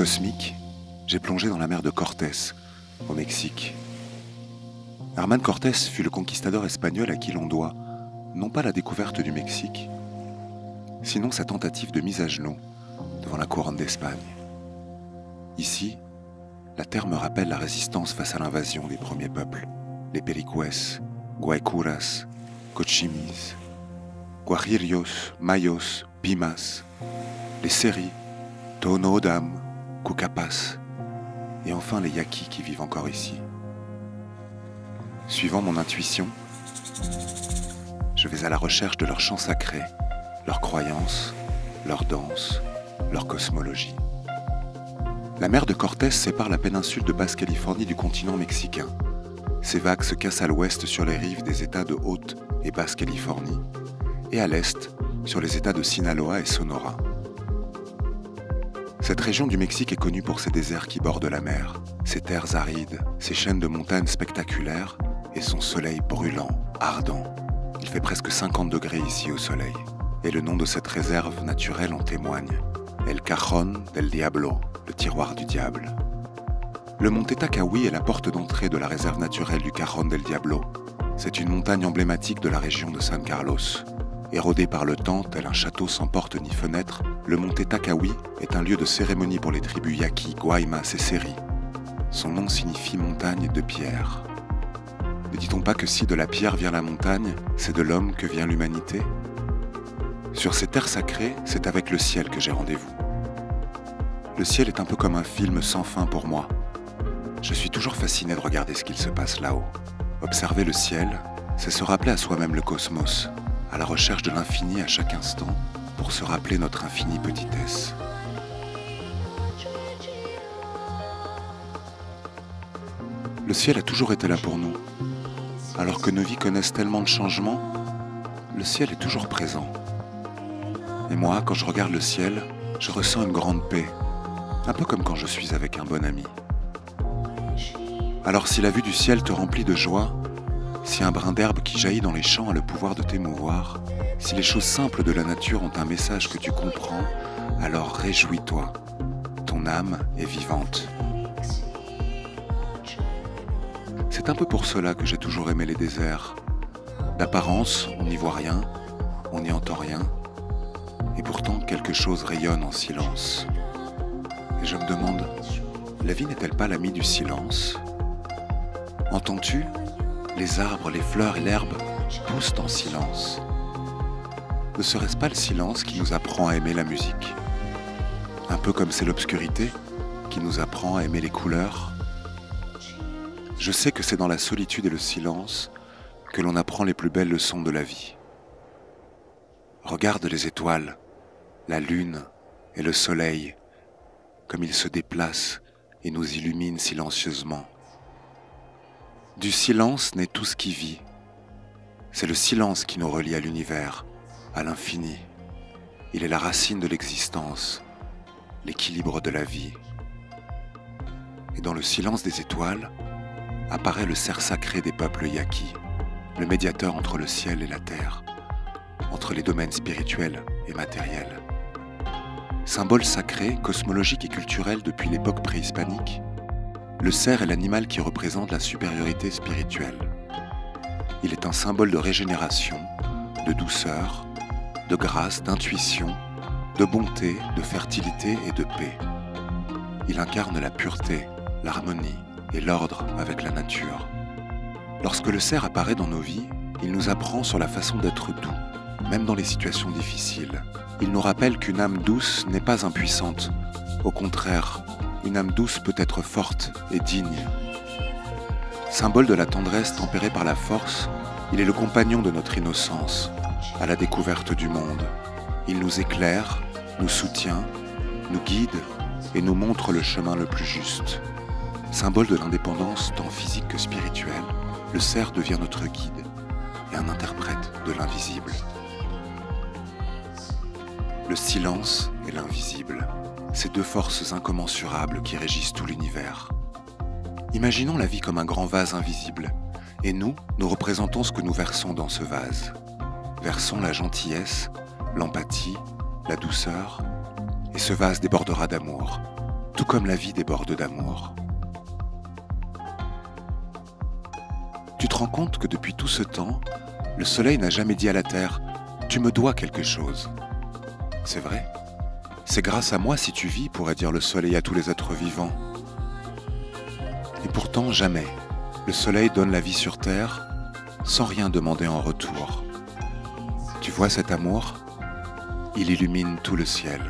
cosmique, j'ai plongé dans la mer de Cortés, au Mexique. Hernán Cortés fut le conquistador espagnol à qui l'on doit, non pas la découverte du Mexique, sinon sa tentative de mise à genoux devant la couronne d'Espagne. Ici, la terre me rappelle la résistance face à l'invasion des premiers peuples, les Pericués, Guaycuras, Cochimis, Guajirios, Mayos, Pimas, les Seri, Tohono-O'odham, Kukapas, et enfin les Yaquis qui vivent encore ici. Suivant mon intuition, je vais à la recherche de leurs chants sacrés, leurs croyances, leurs danses, leur cosmologie. La mer de Cortés sépare la péninsule de Basse-Californie du continent mexicain. Ses vagues se cassent à l'ouest sur les rives des États de Haute et Basse-Californie, et à l'est sur les États de Sinaloa et Sonora. Cette région du Mexique est connue pour ses déserts qui bordent la mer, ses terres arides, ses chaînes de montagnes spectaculaires et son soleil brûlant, ardent. Il fait presque 50 degrés ici au soleil, et le nom de cette réserve naturelle en témoigne. El Cajón del Diablo, le tiroir du diable. Le mont Tetacahui est la porte d'entrée de la réserve naturelle du Cajón del Diablo. C'est une montagne emblématique de la région de San Carlos. Érodé par le temps, tel un château sans porte ni fenêtre, le mont Tetacahui est un lieu de cérémonie pour les tribus Yaqui, Guaymas et Seri. Son nom signifie montagne de pierre. Ne dit-on pas que si de la pierre vient la montagne, c'est de l'homme que vient l'humanité ? Sur ces terres sacrées, c'est avec le ciel que j'ai rendez-vous. Le ciel est un peu comme un film sans fin pour moi. Je suis toujours fasciné de regarder ce qu'il se passe là-haut. Observer le ciel, c'est se rappeler à soi-même le cosmos, à la recherche de l'infini à chaque instant, pour se rappeler notre infinie petitesse. Le ciel a toujours été là pour nous. Alors que nos vies connaissent tellement de changements, le ciel est toujours présent. Et moi, quand je regarde le ciel, je ressens une grande paix, un peu comme quand je suis avec un bon ami. Alors si la vue du ciel te remplit de joie, si un brin d'herbe qui jaillit dans les champs a le pouvoir de t'émouvoir, si les choses simples de la nature ont un message que tu comprends, alors réjouis-toi, ton âme est vivante. C'est un peu pour cela que j'ai toujours aimé les déserts. D'apparence, on n'y voit rien, on n'y entend rien, et pourtant quelque chose rayonne en silence. Et je me demande, la vie n'est-elle pas l'amie du silence ? Entends-tu ? Les arbres, les fleurs et l'herbe poussent en silence. Ne serait-ce pas le silence qui nous apprend à aimer la musique ? Un peu comme c'est l'obscurité qui nous apprend à aimer les couleurs. Je sais que c'est dans la solitude et le silence que l'on apprend les plus belles leçons de la vie. Regarde les étoiles, la lune et le soleil, comme ils se déplacent et nous illuminent silencieusement. Du silence naît tout ce qui vit. C'est le silence qui nous relie à l'univers, à l'infini. Il est la racine de l'existence, l'équilibre de la vie. Et dans le silence des étoiles, apparaît le cerf sacré des peuples Yaqui, le médiateur entre le ciel et la terre, entre les domaines spirituels et matériels. Symbole sacré, cosmologique et culturel depuis l'époque préhispanique, le cerf est l'animal qui représente la supériorité spirituelle. Il est un symbole de régénération, de douceur, de grâce, d'intuition, de bonté, de fertilité et de paix. Il incarne la pureté, l'harmonie et l'ordre avec la nature. Lorsque le cerf apparaît dans nos vies, il nous apprend sur la façon d'être doux, même dans les situations difficiles. Il nous rappelle qu'une âme douce n'est pas impuissante. Au contraire, une âme douce peut être forte et digne. Symbole de la tendresse tempérée par la force, il est le compagnon de notre innocence, à la découverte du monde. Il nous éclaire, nous soutient, nous guide et nous montre le chemin le plus juste. Symbole de l'indépendance tant physique que spirituelle, le cerf devient notre guide et un interprète de l'invisible. Le silence et l'invisible, ces deux forces incommensurables qui régissent tout l'univers. Imaginons la vie comme un grand vase invisible, et nous représentons ce que nous versons dans ce vase. Versons la gentillesse, l'empathie, la douceur, et ce vase débordera d'amour. tout comme la vie déborde d'amour. Tu te rends compte que depuis tout ce temps, le soleil n'a jamais dit à la terre « Tu me dois quelque chose ». C'est vrai. C'est grâce à moi si tu vis, pourrait dire le soleil à tous les êtres vivants. Et pourtant, jamais, le soleil donne la vie sur terre sans rien demander en retour. Tu vois cet amour? Il illumine tout le ciel.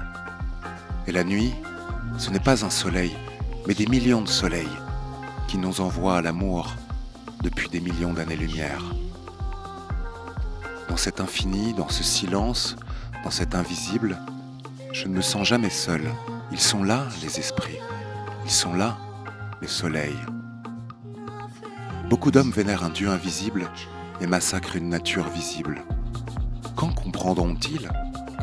Et la nuit, ce n'est pas un soleil, mais des millions de soleils qui nous envoient l'amour depuis des millions d'années-lumière. Dans cet infini, dans ce silence, dans cet invisible, je ne me sens jamais seul. Ils sont là, les esprits. Ils sont là, les soleils. Beaucoup d'hommes vénèrent un Dieu invisible et massacrent une nature visible. Quand comprendront-ils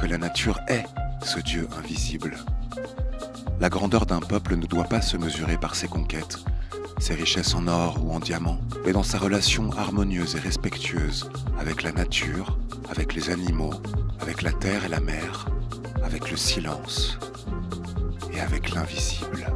que la nature est ce Dieu invisible? La grandeur d'un peuple ne doit pas se mesurer par ses conquêtes, ses richesses en or ou en diamant, mais dans sa relation harmonieuse et respectueuse avec la nature, avec les animaux, avec la terre et la mer, avec le silence et avec l'invisible.